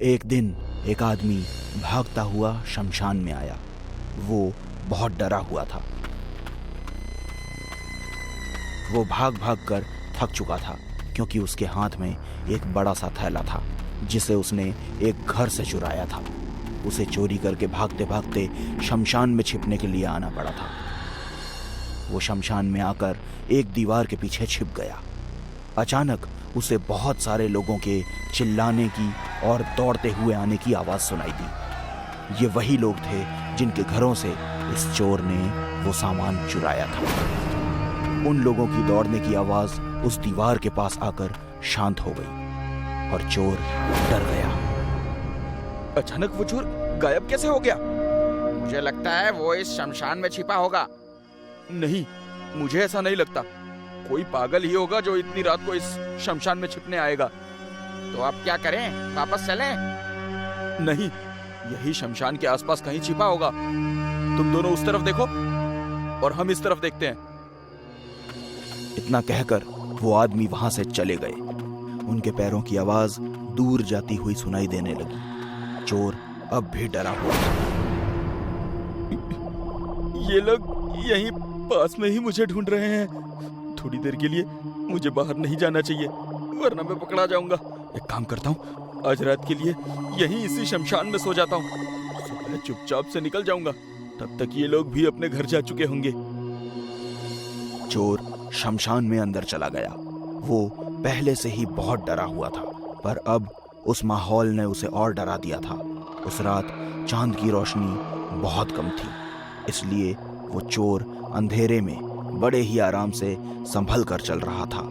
एक दिन एक आदमी भागता हुआ शमशान में आया। वो बहुत डरा हुआ था। वो भाग भाग कर थक चुका था, क्योंकि उसके हाथ में एक बड़ा सा थैला था जिसे उसने एक घर से चुराया था। उसे चोरी करके भागते भागते शमशान में छिपने के लिए आना पड़ा था। वो शमशान में आकर एक दीवार के पीछे छिप गया। अचानक उसे बहुत सारे लोगों के चिल्लाने की और दौड़ते हुए आने की आवाज सुनाई दी। ये वही लोग थे जिनके घरों से इस चोर ने वो सामान चुराया था। उन लोगों की दौड़ने की आवाज उस दीवार के पास आकर शांत हो गई और चोर डर गया। अचानक वो चोर गायब कैसे हो गया? मुझे लगता है वो इस शमशान में छिपा होगा। नहीं, मुझे ऐसा नहीं लगता। कोई पागल ही होगा जो इतनी रात को इस शमशान में छिपने आएगा। तो अब क्या करें, वापस चलें? नहीं, यही शमशान के आसपास कहीं छिपा होगा। तुम दोनों उस तरफ देखो और हम इस तरफ देखते हैं। इतना कहकर वो आदमी वहां से चले गए। उनके पैरों की आवाज दूर जाती हुई सुनाई देने लगी। चोर अब भी डरा हुआ था। ये लोग यहीं पास में ही मुझे ढूंढ रहे हैं। थोड़ी देर के लिए मुझे बाहर नहीं जाना चाहिए, वरना मैं पकड़ा जाऊंगा। एक काम करता हूँ, आज रात के लिए यहीं इसी शमशान में सो जाता हूँ। सुबह चुपचाप से निकल जाऊंगा, तब तक ये लोग भी अपने घर जा चुके होंगे। चोर शमशान में अंदर चला गया। वो पहले से ही बहुत डरा हुआ था, पर अब उस माहौल ने उसे और डरा दिया था। उस रात चांद की रोशनी बहुत कम थी, इसलिए वो चोर अंधेरे में बड़े ही आराम से संभल कर चल रहा था।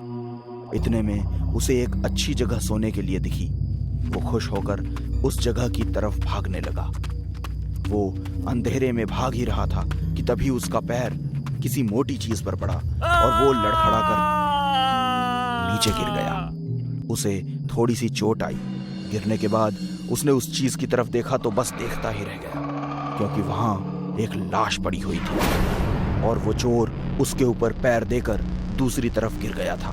इतने में उसे एक अच्छी जगह सोने के लिए दिखी। वो खुश होकर उस जगह की तरफ भागने लगा। वो अंधेरे में भाग ही रहा था कि तभी उसका पैर किसी मोटी चीज पर पड़ा और वो लड़खड़ा कर नीचे गिर गया। उसे थोड़ी सी चोट आई। गिरने के बाद उसने उस चीज की तरफ देखा तो बस देखता ही रह गया, क्योंकि वहां एक लाश पड़ी हुई थी और वो चोर उसके ऊपर पैर देकर दूसरी तरफ गिर गया था।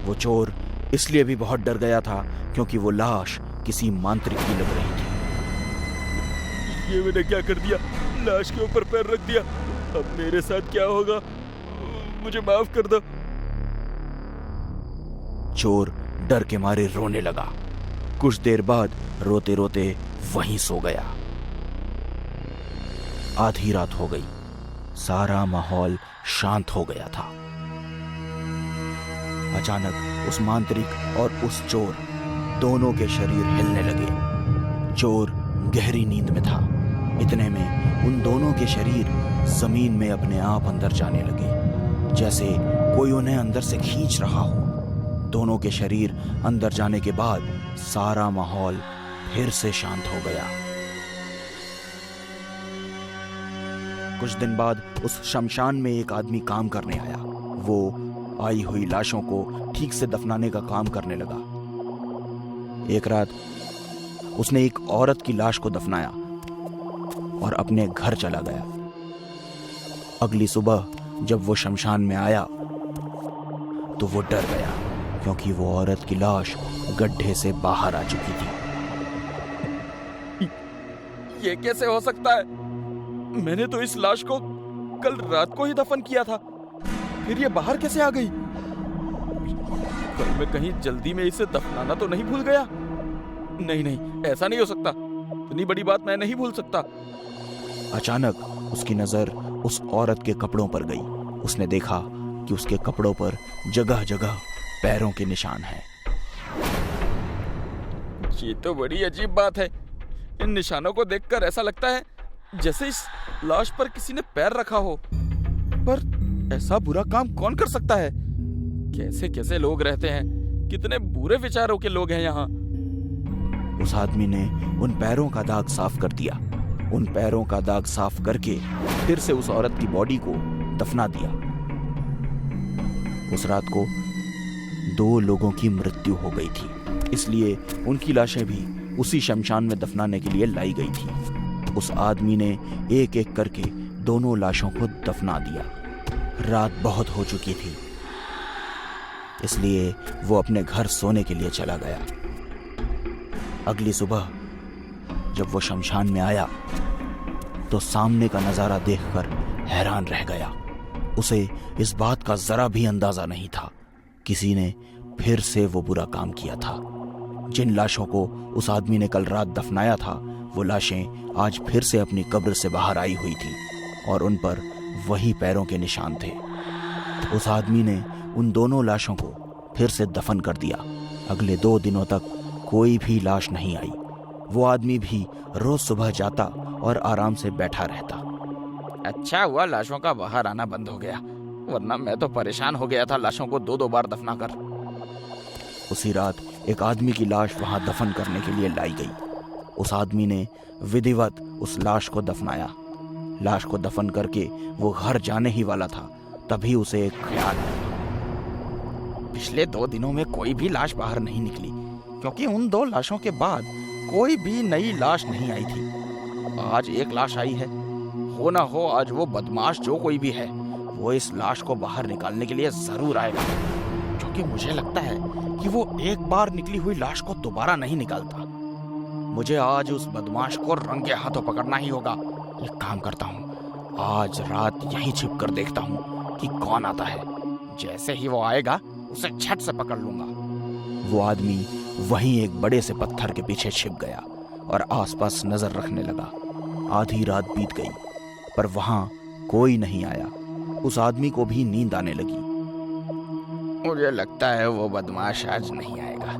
वो चोर इसलिए भी बहुत डर गया था क्योंकि वो लाश किसी मांत्रिक की लग रही थी। ये मैंने क्या कर दिया? लाश के ऊपर पैर रख दिया। अब मेरे साथ क्या होगा? मुझे माफ कर दो। चोर डर के मारे रोने लगा। कुछ देर बाद रोते रोते वहीं सो गया। आधी रात हो गई। सारा माहौल शांत हो गया था। अचानक उस मांत्रिक और उस चोर दोनों के शरीर हिलने लगे। चोर गहरी नींद में था। इतने में उन दोनों के शरीर जमीन में अपने आप अंदर जाने लगे, जैसे कोई उन्हें अंदर से खींच रहा हो। दोनों के शरीर अंदर जाने के बाद सारा माहौल फिर से शांत हो गया। कुछ दिन बाद उस शमशान में एक आदमी काम करने आया। वो आई हुई लाशों को ठीक से दफनाने का काम करने लगा। एक रात उसने एक औरत की लाश को दफनाया और अपने घर चला गया। अगली सुबह जब वो शमशान में आया तो वो डर गया, क्योंकि वो औरत की लाश गड्ढे से बाहर आ चुकी थी। ये कैसे हो सकता है? मैंने तो इस लाश को कल रात को ही दफन किया था, फिर ये बाहर कैसे आ गई? कल मैं कहीं जल्दी में इसे दफनाना तो नहीं भूल गया? नहीं, ऐसा नहीं हो सकता। इतनी बड़ी बात मैं नहीं भूल सकता। अचानक उसकी नजर उस औरत के कपड़ों पर गई। उसने देखा कि उसके कपड़ों पर जगह जगह पैरों के निशान हैं। ये तो बड़ी अजीब बात है। इन निशानों को देखकर ऐसा लगता है जैसे इस लाश पर किसी ने पैर रखा हो। पर ऐसा बुरा काम कौन कर सकता है? कैसे कैसे लोग रहते हैं, कितने बुरे विचारों के लोग हैं यहाँ। उस आदमी ने उन पैरों का दाग साफ कर दिया। उन पैरों का दाग साफ करके फिर से उस औरत की बॉडी को दफना दिया। उस रात को 2 लोगों की मृत्यु हो गई थी, इसलिए उनकी लाशें भी उसी शमशान में दफनाने के लिए लाई गई थी। उस आदमी ने एक एक करके दोनों लाशों को दफना दिया। रात बहुत हो चुकी थी, इसलिए वो अपने घर सोने के लिए चला गया। अगली सुबह जब वो शमशान में आया तो सामने का नजारा देखकर हैरान रह गया। उसे इस बात का जरा भी अंदाजा नहीं था किसी ने फिर से वो बुरा काम किया था। जिन लाशों को उस आदमी ने कल रात दफनाया था वो लाशें आज फिर से अपनी कब्र से बाहर आई हुई थी और उन पर वही पैरों के निशान थे। उस आदमी ने उन दोनों लाशों को फिर से दफन कर दिया। अगले 2 दिनों तक कोई भी लाश नहीं आई। वो आदमी भी रोज सुबह जाता और आराम से बैठा रहता। अच्छा हुआ लाशों का बाहर आना बंद हो गया, वरना मैं तो परेशान हो गया था लाशों को 2-2 बार दफना कर। उसी रात एक आदमी की लाश वहां दफन करने के लिए लाई गई। उस आदमी ने विधिवत उस लाश को दफनाया। लाश को दफन करके वो घर जाने ही वाला था, तभी उसे एक ख्याल आया। पिछले 2 दिनों में कोई भी लाश बाहर नहीं निकली, क्योंकि उन 2 लाशों के बाद कोई भी नई लाश नहीं आई थी। आज एक लाश आई है, हो ना हो आज वो बदमाश जो कोई भी है वो इस लाश को बाहर निकालने के लिए जरूर आएगा, क्योंकि मुझे लगता है कि वो एक बार निकली हुई लाश को दोबारा नहीं निकालता। मुझे आज उस बदमाश को रंगे हाथों पकड़ना ही होगा। एक काम करता हूँ, आज रात यहीं छिप कर देखता हूँ कि कौन आता है। जैसे ही वो आएगा उसे झट से पकड़ लूंगा। वो आदमी वहीं एक बड़े से पत्थर के पीछे छिप गया और आसपास नजर रखने लगा। आधी रात बीत गई पर वहां कोई नहीं आया। उस आदमी को भी नींद आने लगी। मुझे लगता है वो बदमाश आज नहीं आएगा।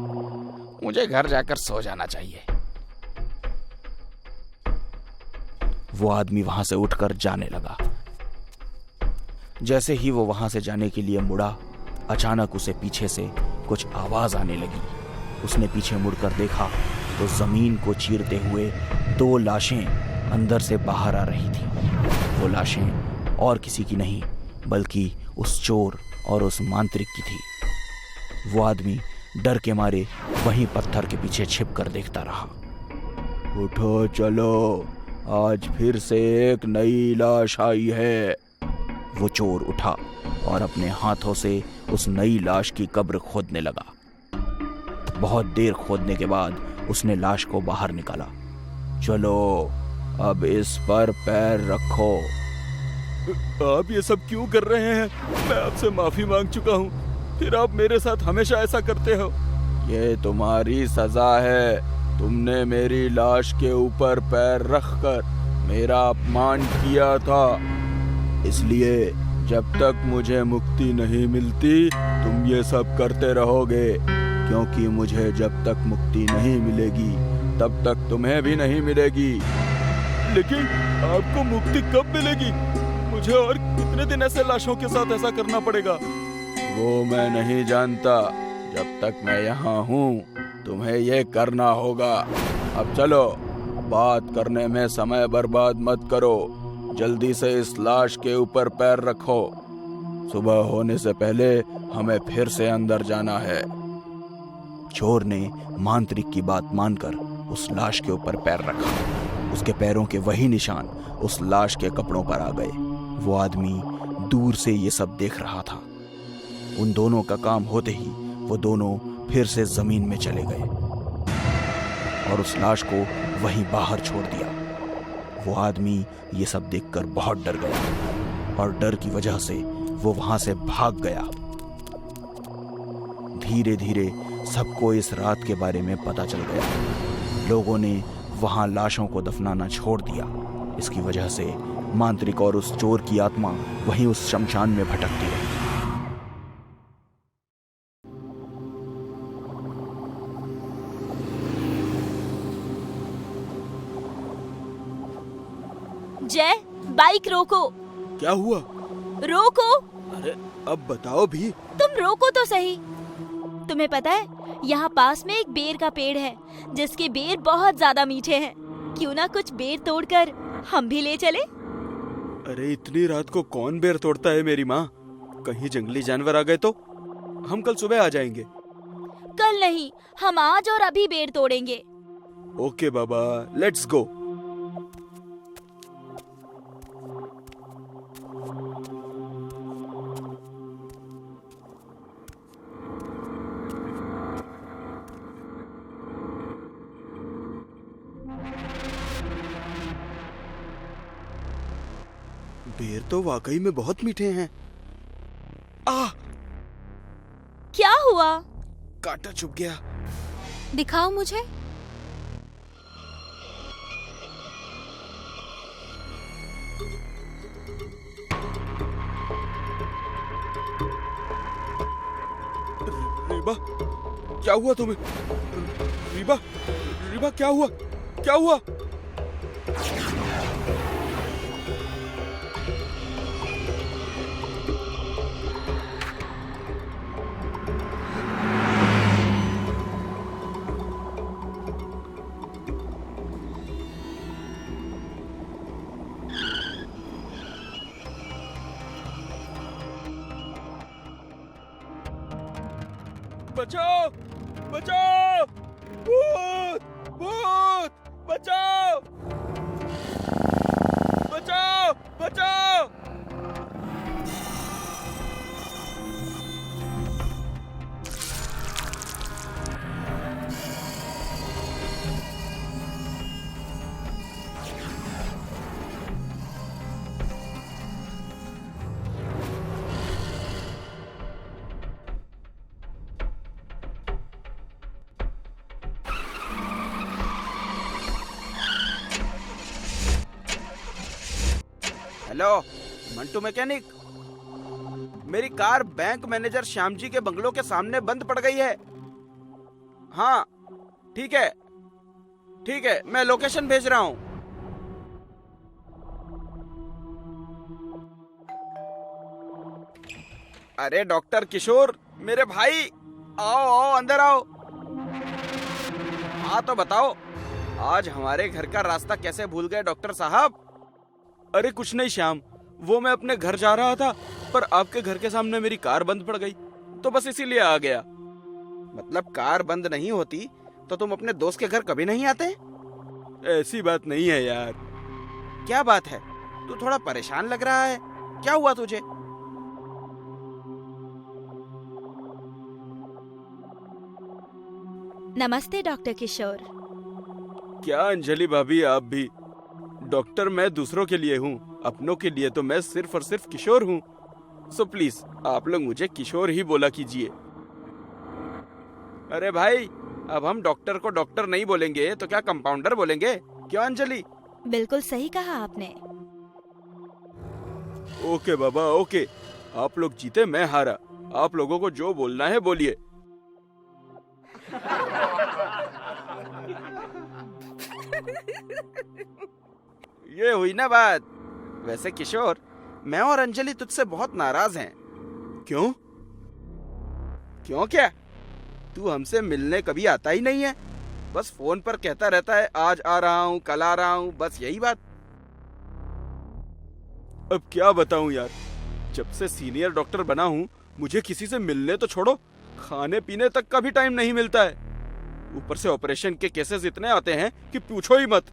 मुझे घर जाकर सो जाना चाहिए। वो आदमी वहां से उठकर जाने लगा। जैसे ही वो वहां से जाने के लिए मुड़ा, अचानक उसे पीछे से कुछ आवाज आने लगी। उसने पीछे मुड़कर देखा तो जमीन को चीरते हुए 2 लाशें अंदर से बाहर आ रही थी। वो लाशें और किसी की नहीं बल्कि उस चोर और उस मांत्रिक की थी। वो आदमी डर के मारे वहीं पत्थर के पीछे छिप कर देखता रहा। उठो चलो, आज फिर से एक नई लाश आई है। वो चोर उठा और अपने हाथों से उस नई लाश की कब्र खोदने लगा। बहुत देर खोदने के बाद उसने लाश को बाहर निकाला। चलो अब इस पर पैर रखो। आप ये सब क्यों कर रहे हैं? मैं आपसे माफी मांग चुका हूँ, फिर आप मेरे साथ हमेशा ऐसा करते हो। ये तुम्हारी सजा है। तुमने मेरी लाश के ऊपर पैर रखकर मेरा अपमान किया था, इसलिए जब तक मुझे मुक्ति नहीं मिलती तुम ये सब करते रहोगे, क्योंकि मुझे जब तक मुक्ति नहीं मिलेगी तब तक तुम्हें भी नहीं मिलेगी। लेकिन आपको मुक्ति कब मिलेगी? मुझे और कितने दिन ऐसे लाशों के साथ ऐसा करना पड़ेगा? वो मैं नहीं जानता। जब तक मैं यहाँ हूँ तुम्हें ये करना होगा। अब चलो, बात करने में समय बर्बाद मत करो। जल्दी से इस लाश के ऊपर पैर रखो। सुबह होने से पहले हमें फिर से अंदर जाना है। चोर ने मांत्रिक की बात मानकर उस लाश के ऊपर पैर रखा। उसके पैरों के वही निशान उस लाश के कपड़ों पर आ गए। वो आदमी दूर से ये सब देख रहा था। उन दोनों का काम होते ही वो दोनों फिर से जमीन में चले गए और उस लाश को वहीं बाहर छोड़ दिया। वो आदमी ये सब देखकर बहुत डर गया और डर की वजह से वो वहां से भाग गया। धीरे धीरे सबको इस रात के बारे में पता चल गया। लोगों ने वहां लाशों को दफनाना छोड़ दिया। इसकी वजह से मांत्रिक और उस चोर की आत्मा वहीं उस शमशान में भटकती रही। जय, बाइक रोको। क्या हुआ? रोको। अरे अब बताओ भी। तुम रोको तो सही। तुम्हें पता है यहाँ पास में एक बेर का पेड़ है जिसके बेर बहुत ज्यादा मीठे हैं। क्यों ना कुछ बेर तोड़कर हम भी ले चले? अरे इतनी रात को कौन बेर तोड़ता है मेरी माँ? कहीं जंगली जानवर आ गए तो? हम कल सुबह आ जाएंगे। कल नहीं, हम आज और अभी बेर तोड़ेंगे। Okay Baba, let's go. बेर तो वाकई में बहुत मीठे हैं। आ, क्या हुआ? कांटा चुभ गया। दिखाओ मुझे। रीबा, क्या हुआ तुम्हें? रीबा, रीबा क्या हुआ? क्या हुआ? बचाओ! बचाओ! भूत! भूत! बचाओ! बचाओ! बचाओ! हेलो मंटू मैकेनिक, मेरी car bank manager Shyam ji के बंगलों के सामने बंद पड़ गई है। हाँ ठीक है, ठीक है, मैं लोकेशन भेज रहा हूँ। अरे डॉक्टर किशोर, मेरे भाई, आओ आओ अंदर आओ। हाँ तो बताओ, आज हमारे घर का रास्ता कैसे भूल गए डॉक्टर साहब? अरे कुछ नहीं श्याम, वो मैं अपने घर जा रहा था, पर आपके घर के सामने मेरी कार बंद पड़ गई, तो बस इसीलिए आ गया। मतलब कार बंद नहीं होती तो तुम अपने दोस्त के घर कभी नहीं आते? ऐसी बात नहीं है यार। क्या बात है? तू थोड़ा परेशान लग रहा है, क्या हुआ तुझे? नमस्ते डॉक्टर किशोर। क्या अंजलि भाभी, आप भी? डॉक्टर मैं दूसरों के लिए हूँ, अपनों के लिए तो मैं सिर्फ और सिर्फ किशोर हूँ। सो प्लीज आप लोग मुझे किशोर ही बोला कीजिए। अरे भाई, अब हम डॉक्टर को डॉक्टर नहीं बोलेंगे तो क्या कंपाउंडर बोलेंगे? क्यों अंजलि? बिल्कुल सही कहा आपने। ओके बाबा ओके, आप लोग जीते मैं हारा, आप लोगों को जो बोलना है बोलिए। ये हुई ना बात। वैसे किशोर, मैं और अंजलि तुझसे बहुत नाराज हैं। क्यों? क्यों क्या? तू हमसे मिलने कभी आता ही नहीं है, बस फोन पर कहता रहता है आज आ रहा हूँ, कल आ रहा हूँ, बस यही बात। अब क्या बताऊं यार, जब से सीनियर डॉक्टर बना हूँ मुझे किसी से मिलने तो छोड़ो, खाने पीने तक का भी टाइम नहीं मिलता है। ऊपर से ऑपरेशन के केसेस इतने आते हैं कि पूछो ही मत।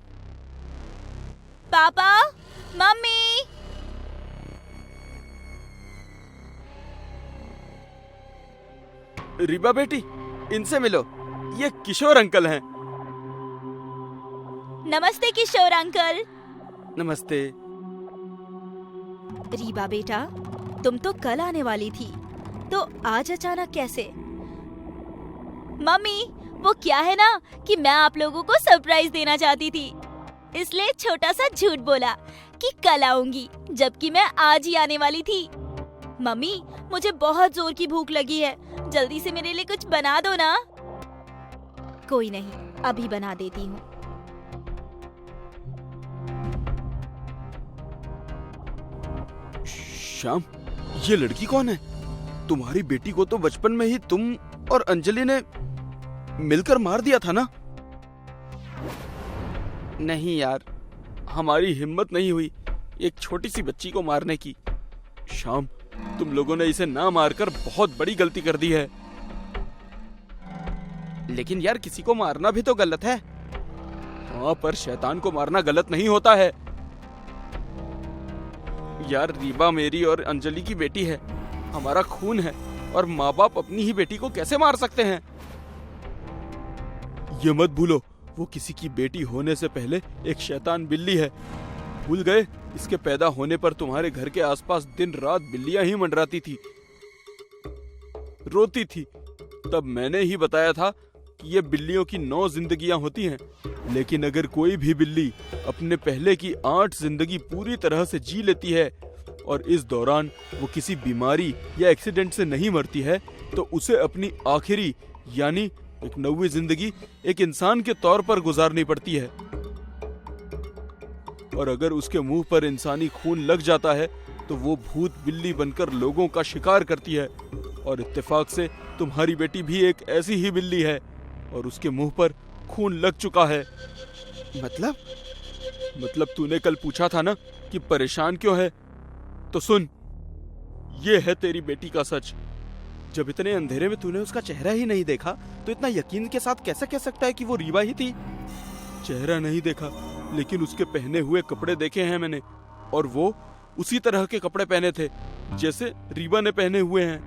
पापा, मम्मी, रीबा बेटी, इनसे मिलो, ये किशोर अंकल हैं। नमस्ते किशोर अंकल। नमस्ते। रीबा बेटा, तुम तो कल आने वाली थी, तो आज अचानक कैसे? मम्मी, वो क्या है ना कि मैं आप लोगों को सरप्राइज देना चाहती थी, इसलिए छोटा सा झूठ बोला कि कल आऊंगी, जबकि मैं आज ही आने वाली थी। मम्मी, मुझे बहुत जोर की भूख लगी है, जल्दी से मेरे लिए कुछ बना दो ना। कोई नहीं, अभी बना देती हूँ। श्याम, ये लड़की कौन है? तुम्हारी बेटी को तो बचपन में ही तुम और अंजलि ने मिलकर मार दिया था ना? नहीं यार, हमारी हिम्मत नहीं हुई एक छोटी सी बच्ची को मारने की। श्याम, तुम लोगों ने इसे ना मारकर बहुत बड़ी गलती कर दी है। लेकिन यार किसी को मारना भी तो गलत है। हाँ, पर शैतान को मारना गलत नहीं होता है। यार रीबा मेरी और अंजलि की बेटी है, हमारा खून है, और माँ बाप अपनी ही बेटी को कैसे मार सकते हैं? ये मत भूलो, वो किसी की बेटी होने से पहले एक शैतान बिल्ली है। भूल गए? इसके पैदा होने पर तुम्हारे घर के आसपास दिन रात बिल्लियां ही मंडराती थी, रोती थी। तब मैंने ही बताया था कि ये बिल्लियों की 9 जिंदगियां होती हैं, लेकिन अगर कोई भी बिल्ली अपने पहले की 8 जिंदगी पूरी तरह से जी लेती है और इस दौरान वो किसी बीमारी या एक्सीडेंट से नहीं मरती है, तो उसे अपनी आखिरी यानी एक 9वीं जिंदगी एक इंसान के तौर पर गुजारनी पड़ती है। और अगर उसके मुंह पर इंसानी खून लग जाता है तो वो भूत बिल्ली बनकर लोगों का शिकार करती है। और इत्तेफाक से तुम्हारी बेटी भी एक ऐसी ही बिल्ली है और उसके मुंह पर खून लग चुका है। मतलब तूने कल पूछा था ना कि परेशान क्यों है, तो सुन, ये है तेरी बेटी का सच। जब इतने अंधेरे में तूने उसका चेहरा ही नहीं देखा तो इतना यकीन के साथ कैसे कह सकता है कि वो रीवा ही थी? चेहरा नहीं देखा, लेकिन उसके पहने हुए कपड़े देखे हैं मैंने, और वो उसी तरह के कपड़े पहने थे जैसे रीवा ने पहने हुए हैं।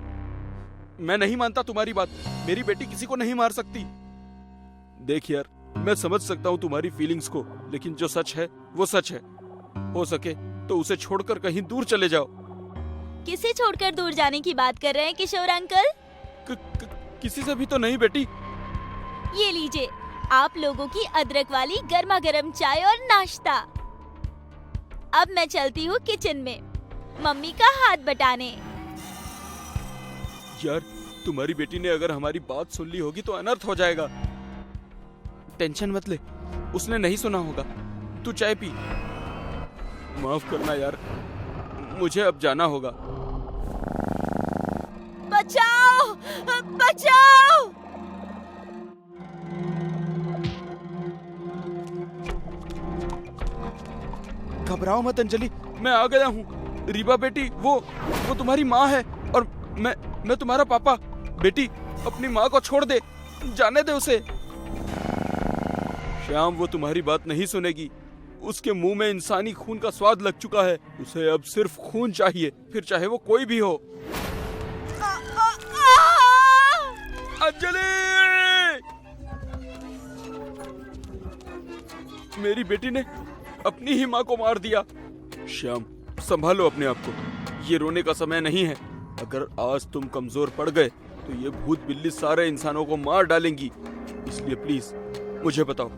मैं नहीं मानता तुम्हारी बात, मेरी बेटी किसी को नहीं मार सकती। देख यार, मैं समझ सकता हूँ तुम्हारी फीलिंग्स को, लेकिन जो सच है वो सच है। हो सके तो उसे छोड़कर कहीं दूर चले जाओ। किसे छोड़कर दूर जाने की बात कर रहे हैं किशोर अंकल? किसी से भी तो नहीं बेटी। ये लीजिए आप लोगों की अदरक वाली गर्मा गर्म चाय और नाश्ता। अब मैं चलती हूँ किचन में मम्मी का हाथ बटाने। यार, तुम्हारी बेटी ने अगर हमारी बात सुन ली होगी तो अनर्थ हो जाएगा। टेंशन मत ले, उसने नहीं सुना होगा। तू चाय पी। माफ करना यार, मुझे अब जाना होगा। बचाओ बचाओ! घबराओ मत अंजलि, मैं आ गया हूँ। रीबा बेटी, वो तुम्हारी माँ है और मैं तुम्हारा पापा। बेटी, अपनी माँ को छोड़ दे, जाने दे उसे। श्याम, वो तुम्हारी बात नहीं सुनेगी। उसके मुंह में इंसानी खून का स्वाद लग चुका है। उसे अब सिर्फ खून चाहिए, फिर चाहे वो कोई भी हो। अंजलि! मेरी बेटी ने अपनी ही माँ को मार दिया। श्याम, संभालो अपने आप को, ये रोने का समय नहीं है। अगर आज तुम कमजोर पड़ गए तो ये भूत बिल्ली सारे इंसानों को मार डालेंगी। इसलिए प्लीज मुझे बताओ,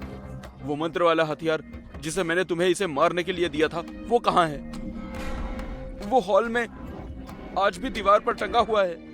वो मंत्र वाला हथियार जिसे मैंने तुम्हें इसे मारने के लिए दिया था, वो कहाँ है? वो हॉल में आज भी दीवार पर टंगा हुआ है।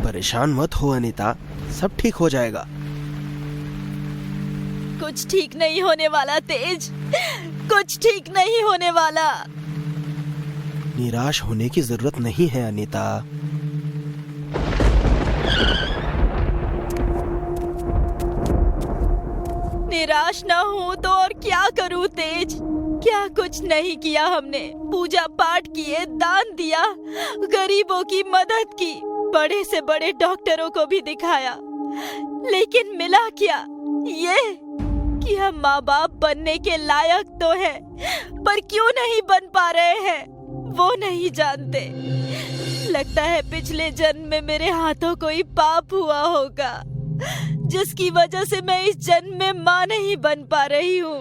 परेशान मत हो अनीता, सब ठीक हो जाएगा। कुछ ठीक नहीं होने वाला तेज, कुछ ठीक नहीं होने वाला। निराश होने की जरूरत नहीं है अनीता। निराश ना हो तो और क्या करूं तेज? क्या कुछ नहीं किया हमने? पूजा पाठ किए, दान दिया, गरीबों की मदद की, बड़े से बड़े डॉक्टरों को भी दिखाया, लेकिन मिला क्या? ये कि हम माँ बाप बनने के लायक तो हैं, पर क्यों नहीं बन पा रहे हैं वो नहीं जानते। लगता है पिछले जन्म में मेरे हाथों कोई पाप हुआ होगा, जिसकी वजह से मैं इस जन्म में माँ नहीं बन पा रही हूँ।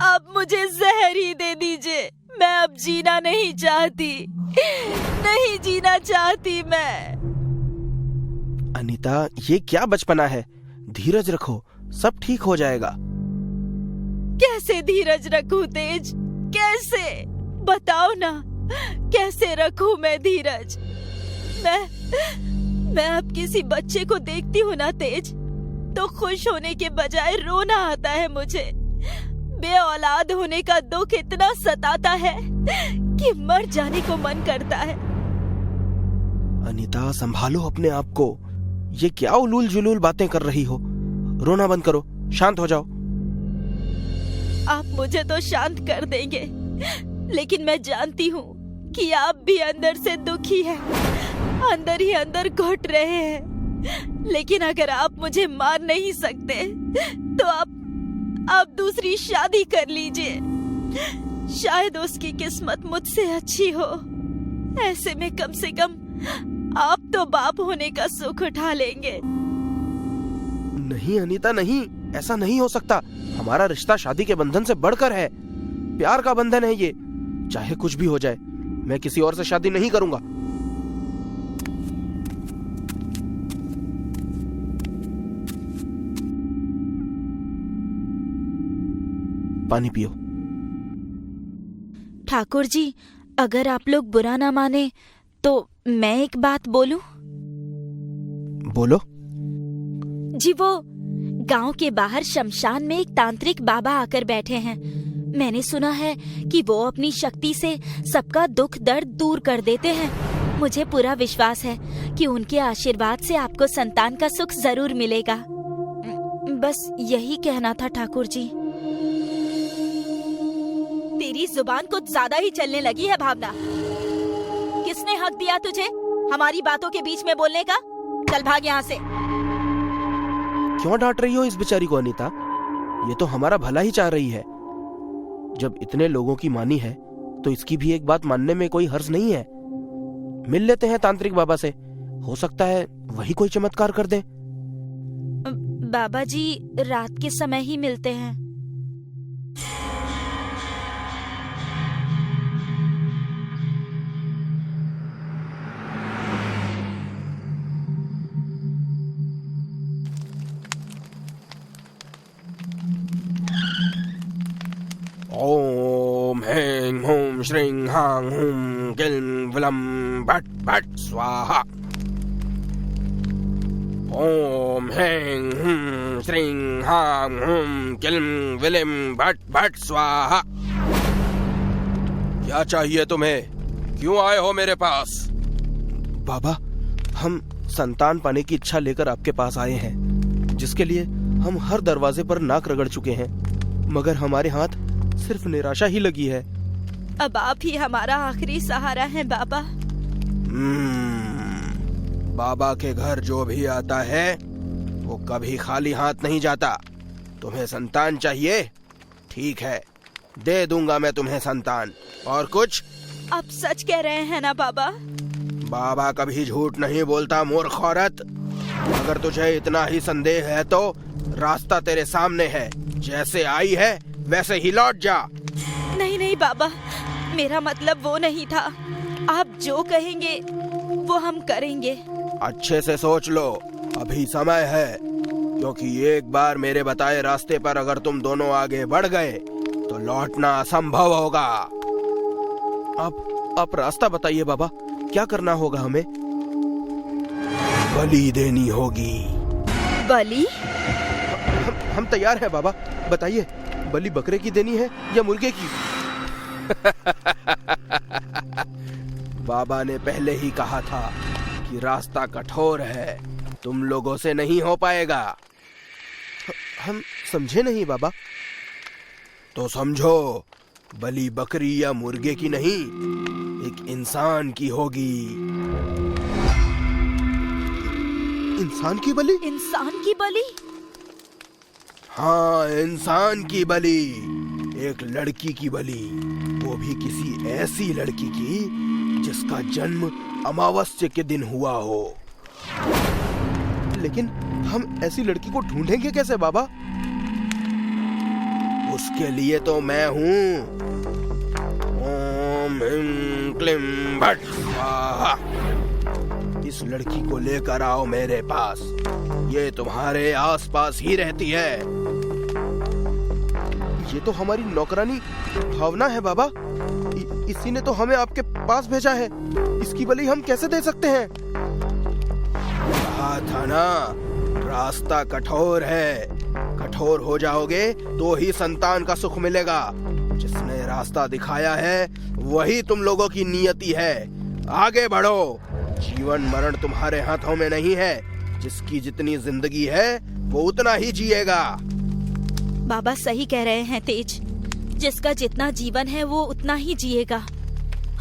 आप मुझे जहर ही दे दीजिए, मैं अब जीना नहीं चाहती, नहीं जीना चाहती मैं। अनीता, ये क्या बचपना है? धीरज रखो, सब ठीक हो जाएगा। कैसे धीरज रखूं तेज? कैसे? बताओ ना, कैसे रखूं मैं धीरज? मैं अब किसी बच्चे को देखती हूँ ना तेज, तो खुश होने के बजाय रोना आता है मुझे। बे औलाद होने का दुख इतना सताता है कि मर जाने को मन करता है। अनीता, संभालो अपने आप को। ये क्या उलूल जुलूल बातें कर रही हो? रोना बंद करो, शांत हो जाओ। आप मुझे तो शांत कर देंगे, लेकिन मैं जानती हूँ कि आप भी अंदर से दुखी हैं, अंदर ही अंदर घुट रहे हैं। लेकिन अगर आप मुझे मार नहीं सकते तो आप दूसरी शादी कर लीजिए। शायद उसकी किस्मत मुझसे अच्छी हो। ऐसे में कम से कम आप तो बाप होने का सुख उठा लेंगे। नहीं अनीता, नहीं, ऐसा नहीं हो सकता। हमारा रिश्ता शादी के बंधन से बढ़कर है। प्यार का बंधन है ये। चाहे कुछ भी हो जाए, मैं किसी और से शादी नहीं करूंगा। पानी पियो। ठाकुर जी, अगर आप लोग बुरा ना माने तो मैं एक बात बोलूं? बोलो। जी, वो गांव के बाहर शमशान में एक तांत्रिक बाबा आकर बैठे हैं। मैंने सुना है कि वो अपनी शक्ति से सबका दुख दर्द दूर कर देते हैं। मुझे पूरा विश्वास है कि उनके आशीर्वाद से आपको संतान का सुख जरूर मिलेगा। बस यही कहना था ठाकुर जी। तेरी जुबान कुछ ज्यादा ही चलने लगी है भावना। किसने हक दिया तुझे हमारी बातों के बीच में बोलने का? चल भाग यहाँ से। क्यों डांट रही हो इस बेचारी को अनीता? ये तो हमारा भला ही चाह रही है। जब इतने लोगों की मानी है तो इसकी भी एक बात मानने में कोई हर्ज नहीं है। मिल लेते हैं तांत्रिक बाबा से, हो सकता है वही कोई चमत्कार कर दे। बाबा जी रात के समय ही मिलते हैं। ओम ह्रीं हूं श्रीं हां हूं क्लीं विलं भट भट स्वाहा। ओम ह्रीं हूं श्रीं हां हूं क्लीं विलं भट भट स्वाहा। क्या चाहिए तुम्हें? क्यों आए हो मेरे पास? बाबा, हम संतान पाने की इच्छा लेकर आपके पास आए हैं, जिसके लिए हम हर दरवाजे पर नाक रगड़ चुके हैं, मगर हमारे हाथ सिर्फ निराशा ही लगी है। अब आप ही हमारा आखिरी सहारा हैं बाबा। बाबा के घर जो भी आता है वो कभी खाली हाथ नहीं जाता। तुम्हें संतान चाहिए? ठीक है, दे दूंगा मैं तुम्हें संतान। और कुछ? आप सच कह रहे हैं ना बाबा? बाबा कभी झूठ नहीं बोलता मूर्ख औरत। अगर तुझे इतना ही संदेह है तो रास्ता तेरे सामने है। जैसे आई है वैसे ही लौट जा। नहीं नहीं बाबा, मेरा मतलब वो नहीं था। आप जो कहेंगे वो हम करेंगे। अच्छे से सोच लो, अभी समय है, क्योंकि एक बार मेरे बताए रास्ते पर अगर तुम दोनों आगे बढ़ गए तो लौटना असंभव होगा। आप रास्ता बताइए बाबा, क्या करना होगा हमें? बलि देनी होगी। बलि? हम तैयार हैं बाबा, बताइए, बलि बकरे की देनी है या मुर्गे की? बाबा ने पहले ही कहा था कि रास्ता कठोर है, तुम लोगों से नहीं हो पाएगा। हम समझे नहीं बाबा। तो समझो, बलि बकरी या मुर्गे की नहीं, एक इंसान की होगी। इंसान की बलि? इंसान की बलि? हाँ, इंसान की बलि। एक लड़की की बलि, वो भी किसी ऐसी लड़की की जिसका जन्म अमावस्या के दिन हुआ हो। लेकिन हम ऐसी लड़की को ढूंढेंगे कैसे बाबा? उसके लिए तो मैं हूँ। ओम ह्रीं क्लीं भट स्वाहा। इस लड़की को लेकर आओ मेरे पास, ये तुम्हारे आसपास ही रहती है। ये तो हमारी नौकरानी भावना है बाबा। इसी ने तो हमें आपके पास भेजा है। इसकी बलि हम कैसे दे सकते हैं? कहा था ना, रास्ता कठोर है, कठोर हो जाओगे तो ही संतान का सुख मिलेगा। जिसने रास्ता दिखाया है वही तुम लोगों की नियति है। आगे बढ़ो, जीवन मरण तुम्हारे हाथों में नहीं है। जिसकी जितनी जिंदगी है वो उतना ही जिएगा। बाबा सही कह रहे हैं तेज, जिसका जितना जीवन है वो उतना ही जिएगा।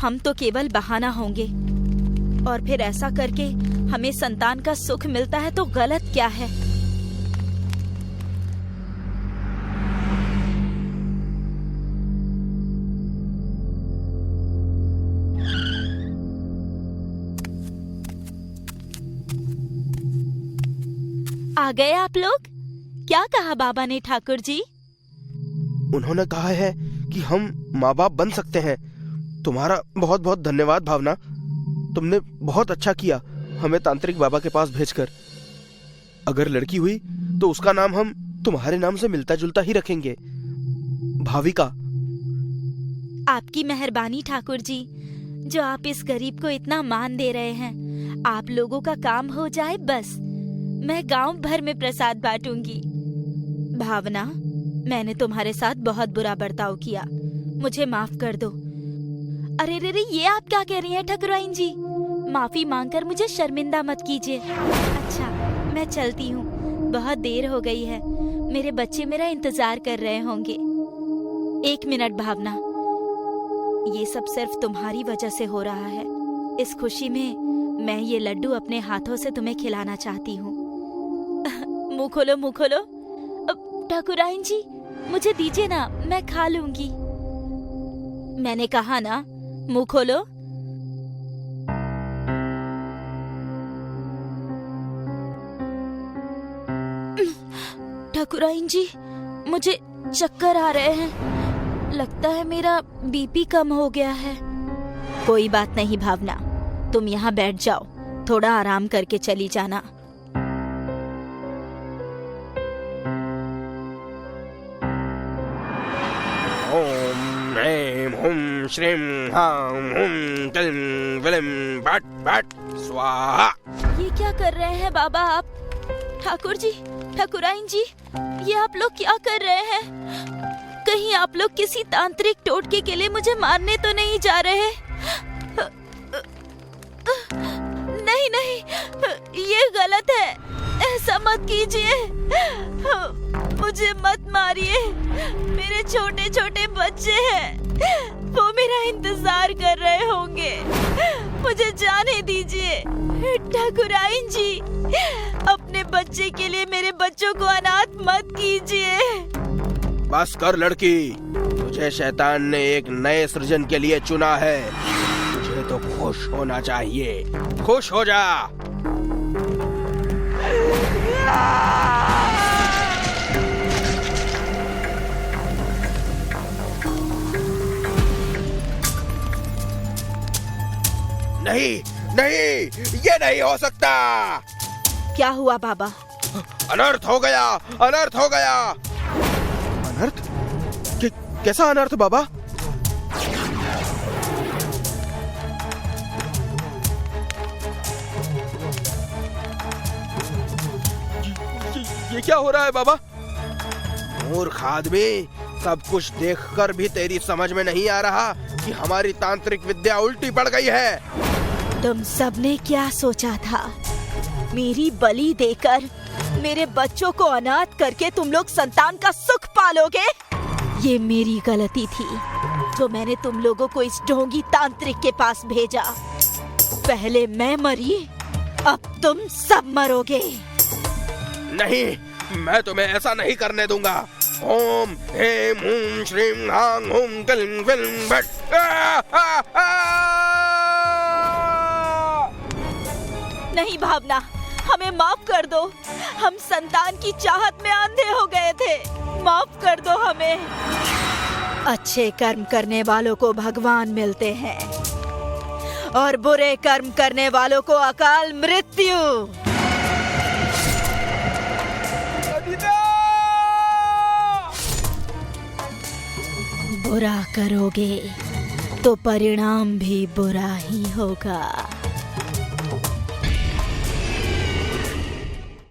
हम तो केवल बहाना होंगे, और फिर ऐसा करके हमें संतान का सुख मिलता है तो गलत क्या है। आ गए आप लोग? क्या कहा बाबा ने ठाकुर जी? उन्होंने कहा है कि हम माँ बाप बन सकते हैं। तुम्हारा बहुत बहुत धन्यवाद भावना, तुमने बहुत अच्छा किया हमें तांत्रिक बाबा के पास भेजकर। अगर लड़की हुई तो उसका नाम हम तुम्हारे नाम से मिलता जुलता ही रखेंगे, भाविका। आपकी मेहरबानी ठाकुर जी, जो आप इस गरीब को इतना मान दे रहे हैं। आप लोगों का काम हो जाए बस, मैं गांव भर में प्रसाद बांटूंगी। भावना, मैंने तुम्हारे साथ बहुत बुरा बर्ताव किया, मुझे माफ कर दो। अरे रे रे, ये आप क्या कह रही हैं ठकुराइन जी? माफी मांगकर मुझे शर्मिंदा मत कीजिए। अच्छा, मैं चलती हूँ, बहुत देर हो गई है। मेरे बच्चे मेरा इंतजार कर रहे होंगे। 1 मिनट भावना, ये सब सिर्फ तुम्हारी वजह से हो रहा है। इस खुशी में मैं ये लड्डू अपने हाथों से तुम्हें खिलाना चाहती हूँ। मुँह खोलो, मुँह खोलो। ठाकुराइन जी, मुझे दीजिए ना, मैं खा लूंगी। मैंने कहा ना, मुँह खोलो। ठाकुराइन जी, मुझे चक्कर आ रहे हैं। लगता है मेरा बीपी कम हो गया है। कोई बात नहीं भावना, तुम यहाँ बैठ जाओ, थोड़ा आराम करके चली जाना। ओम ह्रीं हुं श्रीं हां हुं क्लीं विलीं भट भट स्वाहा। ये क्या कर रहे हैं बाबा आप? ठाकुर जी, ठाकुराइन जी, ये आप लोग क्या कर रहे हैं? कहीं आप लोग किसी तांत्रिक टोटके के लिए मुझे मारने तो नहीं जा रहे? नहीं नहीं, ये गलत है, ऐसा मत कीजिए। मुझे मत मारिए, मेरे छोटे छोटे बच्चे हैं, वो मेरा इंतजार कर रहे होंगे। मुझे जाने दीजिए। ठाकुराइन जी, अपने बच्चे के लिए मेरे बच्चों को अनाथ मत कीजिए। बस कर लड़की, तुझे शैतान ने एक नए सृजन के लिए चुना है। तुझे तो खुश होना चाहिए, खुश हो जा। नहीं नहीं, ये नहीं हो सकता। क्या हुआ बाबा? अनर्थ हो गया, अनर्थ हो गया। अनर्थ? कैसा अनर्थ बाबा? ये क्या हो रहा है बाबा? मूर्ख आदमी, सब कुछ देखकर भी तेरी समझ में नहीं आ रहा कि हमारी तांत्रिक विद्या उल्टी पड़ गई है। तुम सबने क्या सोचा था? मेरी बलि देकर मेरे बच्चों को अनाथ करके तुम लोग संतान का सुख पालोगे? ये मेरी गलती थी, जो मैंने तुम लोगों को इस ढोंगी तांत्रिक के पास भेजा। पहले मैं मरी, अब तुम सब मरोगे। नहीं, मैं तुम्हें ऐसा नहीं करने दूंगा। ओम ह्रीं हुं श्रीं हां हुं क्लीं विलीं भट। नहीं भावना, हमें माफ कर दो। हम संतान की चाहत में अंधे हो गए थे, माफ कर दो हमें। अच्छे कर्म करने वालों को भगवान मिलते हैं और बुरे कर्म करने वालों को अकाल मृत्यु। बुरा करोगे तो परिणाम भी बुरा ही होगा।